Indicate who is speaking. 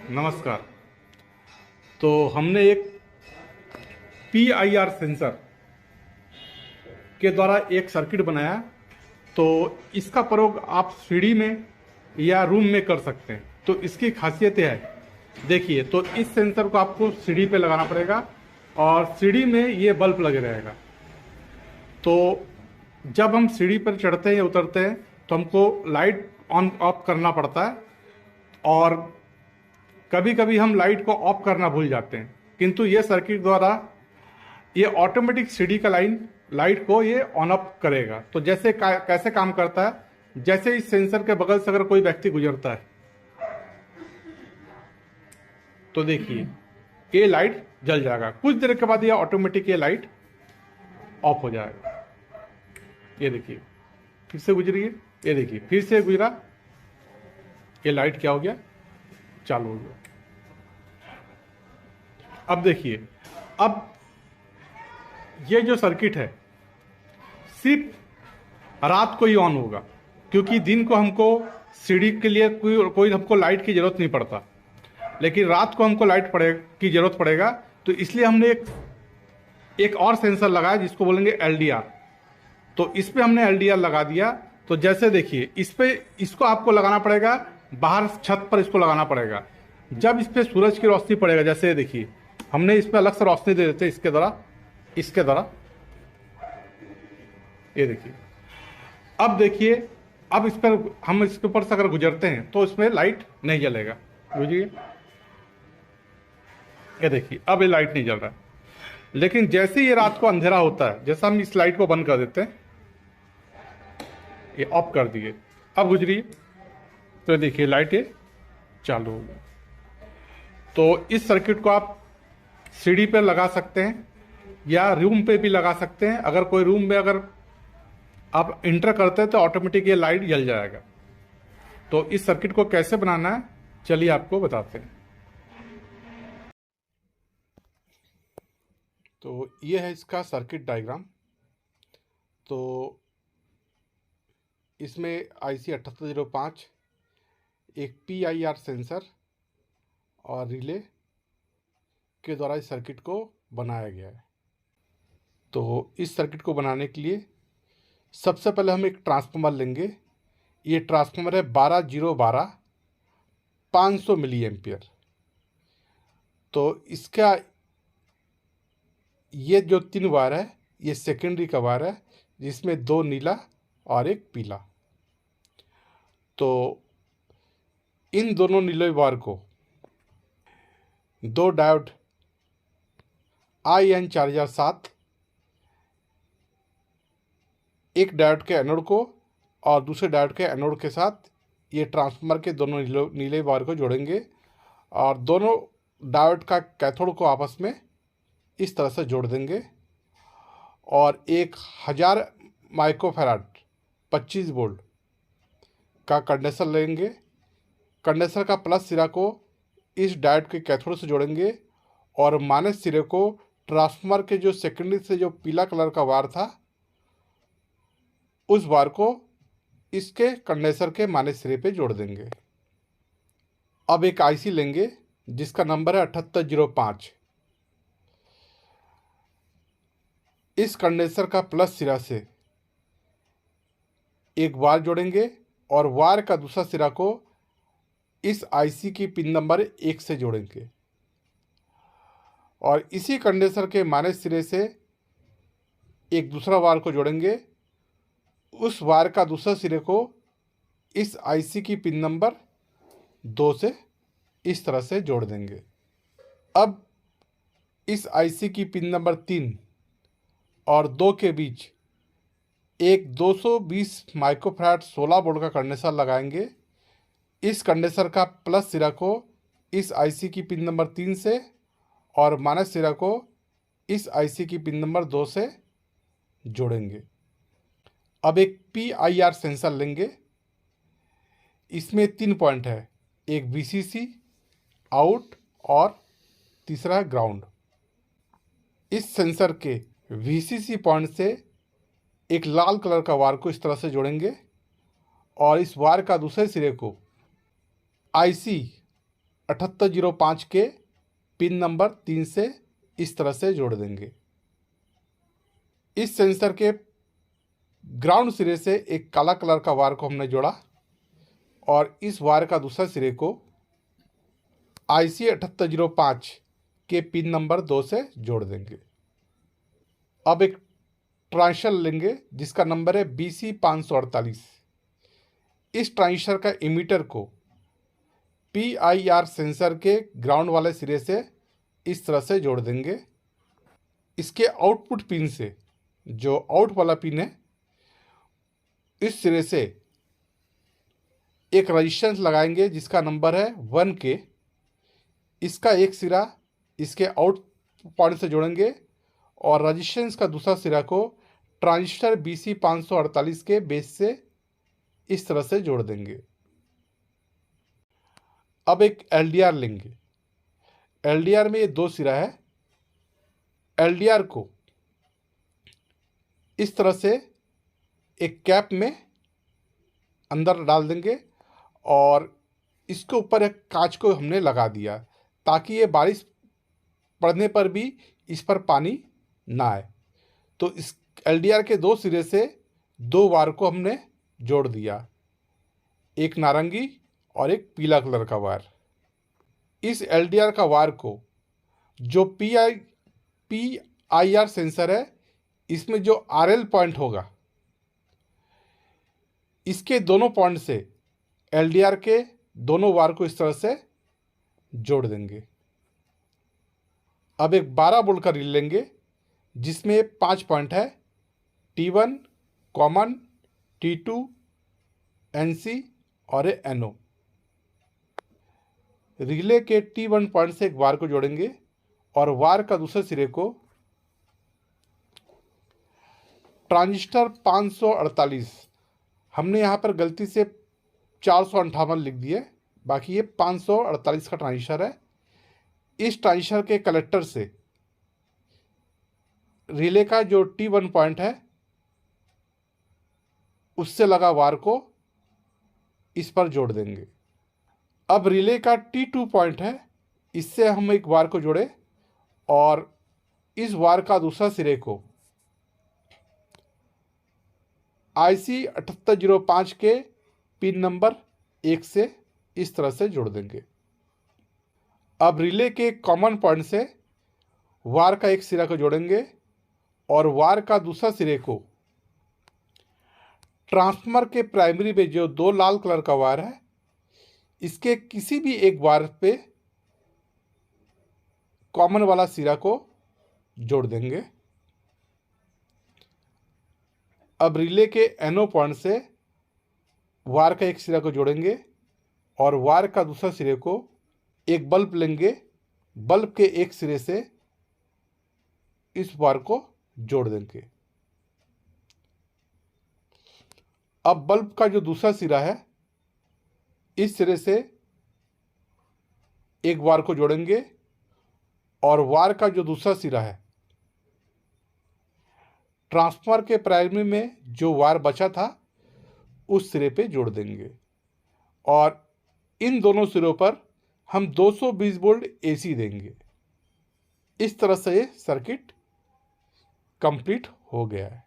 Speaker 1: नमस्कार। तो हमने एक PIR सेंसर के द्वारा एक सर्किट बनाया। तो इसका प्रयोग आप सीढ़ी में या रूम में कर सकते हैं। तो इसकी खासियत है, देखिए, तो इस सेंसर को आपको सीढ़ी पे लगाना पड़ेगा और सीढ़ी में ये बल्ब लगे रहेगा। तो जब हम सीढ़ी पर चढ़ते हैं या उतरते हैं तो हमको लाइट ऑन ऑफ करना पड़ता है, और कभी कभी हम लाइट को ऑफ करना भूल जाते हैं। किंतु ये सर्किट द्वारा ये ऑटोमेटिक सीढ़ी का लाइट को ये ऑन ऑफ करेगा। तो जैसे कैसे काम करता है, जैसे इस सेंसर के बगल से अगर कोई व्यक्ति गुजरता है तो देखिए ये लाइट जल जाएगा। कुछ देर के बाद ये ऑटोमेटिक ये लाइट ऑफ हो जाएगा। ये देखिए फिर से गुजरी है, ये देखिए फिर से गुजरा, ये लाइट क्या हो गया, चालू हो गया। अब देखिए, अब ये जो सर्किट है सिर्फ रात को ही ऑन होगा, क्योंकि दिन को हमको सीढ़ी के लिए कोई हमको लाइट की जरूरत नहीं पड़ता, लेकिन रात को हमको लाइट की जरूरत पड़ेगा। तो इसलिए हमने एक और सेंसर लगाया जिसको बोलेंगे LDR। तो इस पे हमने LDR लगा दिया। तो जैसे देखिए इसको आपको लगाना पड़ेगा बाहर छत पर, इसको लगाना पड़ेगा जब इस पे सूरज की रोशनी पड़ेगा। जैसे देखिए हमने इस पे अलग से रोशनी दे देते इसके द्वारा ये देखिए। अब देखिए, अब इस पर हम इसके ऊपर से अगर गुजरते हैं तो इसमें लाइट नहीं जलेगा। बुझिए, ये देखिए अब ये लाइट नहीं जल रहा है। लेकिन जैसे ये रात को अंधेरा होता है, जैसा हम इस लाइट को बंद कर देते हैं, ये ऑफ कर दिए, अब गुजरिए तो देखिए लाइट ये चालू हो गई। तो इस सर्किट को आप सीढ़ी पर लगा सकते हैं या रूम पे भी लगा सकते हैं। अगर कोई रूम में अगर आप इंटर करते हैं तो ऑटोमेटिक ये लाइट जल जाएगा। तो इस सर्किट को कैसे बनाना है चलिए आपको बताते हैं। तो ये है इसका सर्किट डायग्राम। तो इसमें IC 7805 एक PIR सेंसर और रिले के द्वारा इस सर्किट को बनाया गया है। तो इस सर्किट को बनाने के लिए सबसे पहले हम एक ट्रांसफार्मर लेंगे। ये ट्रांसफार्मर है 12012 500 मिली एम्पियर। तो इसका ये जो 3 वायर है ये सेकेंडरी का वायर है, जिसमें 2 नीला और 1 पीला। तो इन दोनों नीले वायर को 2 डायोड IN 4007 एक डायोड के एनोड को और दूसरे डायोड के एनोड के साथ ये ट्रांसफार्मर के दोनों नीले वायर को जोड़ेंगे, और दोनों डायोड का कैथोड को आपस में इस तरह से जोड़ देंगे। और 1000 माइक्रोफैराड 25 वोल्ट का कंडेंसर लेंगे। कंडेंसर का प्लस सिरा को इस डायोड के कैथोड से जोड़ेंगे और माइनस सिरे को ट्रांसफार्मर के जो सेकेंडरी से जो पीला कलर का वायर था उस वायर को इसके कंडेंसर के माइनस सिरे पे जोड़ देंगे। अब एक IC लेंगे जिसका नंबर है 7805। इस कंडेंसर का प्लस सिरा से एक वायर जोड़ेंगे और वायर का दूसरा सिरा को इस IC की पिन नंबर 1 से जोड़ेंगे, और इसी कंडेंसर के माइनस सिरे से एक दूसरा वायर को जोड़ेंगे। उस वायर का दूसरा सिरे को इस IC की पिन नंबर 2 से इस तरह से जोड़ देंगे। अब इस IC की पिन नंबर 3 और 2 के बीच एक 220 माइक्रोफैराड 16 वोल्ट का कंडेंसर लगाएंगे। इस कंडेंसर का प्लस सिरा को इस IC की पिन नंबर 3 से और माइनस सिरा को इस IC की पिन नंबर 2 से जोड़ेंगे। अब एक PIR सेंसर लेंगे। इसमें 3 पॉइंट है, एक VCC, आउट और तीसरा ग्राउंड। इस सेंसर के VCC पॉइंट से एक लाल कलर का वायर को इस तरह से जोड़ेंगे और इस वायर का दूसरे सिरे को IC 7805 के पिन नंबर 3 से इस तरह से जोड़ देंगे। इस सेंसर के ग्राउंड सिरे से एक काला कलर का वायर को हमने जोड़ा और इस वायर का दूसरा सिरे को IC 7805 के पिन नंबर 2 से जोड़ देंगे। अब एक ट्रांजिस्टर लेंगे जिसका नंबर है BC 548। इस ट्रांजिस्टर का इमीटर को PIR सेंसर के ग्राउंड वाले सिरे से इस तरह से जोड़ देंगे। इसके आउटपुट पिन से, जो आउट वाला पिन है, इस सिरे से एक रजिस्टेंस लगाएंगे जिसका नंबर है 1K। इसका एक सिरा इसके आउट पॉइंट से जोड़ेंगे और रजिस्टेंस का दूसरा सिरा को ट्रांजिस्टर BC 548 के बेस से इस तरह से जोड़ देंगे। अब एक LDR लेंगे। LDR में ये 2 सिरा है। LDR को इस तरह से एक कैप में अंदर डाल देंगे और इसके ऊपर एक कांच को हमने लगा दिया ताकि ये बारिश पड़ने पर भी इस पर पानी ना आए। तो इस LDR के 2 सिरे से 2 वायर को हमने जोड़ दिया, एक नारंगी और एक पीला कलर का वायर। इस LDR का वायर को जो PIR सेंसर है, इसमें जो RL पॉइंट होगा, इसके दोनों पॉइंट से LDR के दोनों वायर को इस तरह से जोड़ देंगे। अब एक 12 वोल्ट का रील लेंगे जिसमें 5 पॉइंट है, T1 कॉमन, T2 NC और NO। रिले के T1 पॉइंट से एक वायर को जोड़ेंगे और वायर का दूसरे सिरे को ट्रांजिस्टर 548, हमने यहाँ पर गलती से 458 लिख दिए, बाकी ये 548 का ट्रांजिस्टर है। इस ट्रांजिस्टर के कलेक्टर से रिले का जो T1 पॉइंट है उससे लगा वायर को इस पर जोड़ देंगे। अब रिले का T2 पॉइंट है, इससे हम एक वायर को जोड़े और इस वायर का दूसरा सिरे को IC 7805 के पिन नंबर 1 से इस तरह से जोड़ देंगे। अब रिले के कॉमन पॉइंट से वायर का एक सिरा को जोड़ेंगे और वायर का दूसरा सिरे को ट्रांसफार्मर के प्राइमरी में जो 2 लाल कलर का वायर है, इसके किसी भी एक वायर पे कॉमन वाला सिरा को जोड़ देंगे। अब रिले के NO पॉइंट से वायर का एक सिरा को जोड़ेंगे और वायर का दूसरा सिरे को एक बल्ब लेंगे, बल्ब के एक सिरे से इस वायर को जोड़ देंगे। अब बल्ब का जो दूसरा सिरा है, इस सिरे से एक वायर को जोड़ेंगे और वायर का जो दूसरा सिरा है, ट्रांसफार्मर के प्राइमरी में जो वायर बचा था उस सिरे पे जोड़ देंगे और इन दोनों सिरों पर हम 220 वोल्ट AC देंगे। इस तरह से ये सर्किट कंप्लीट हो गया है।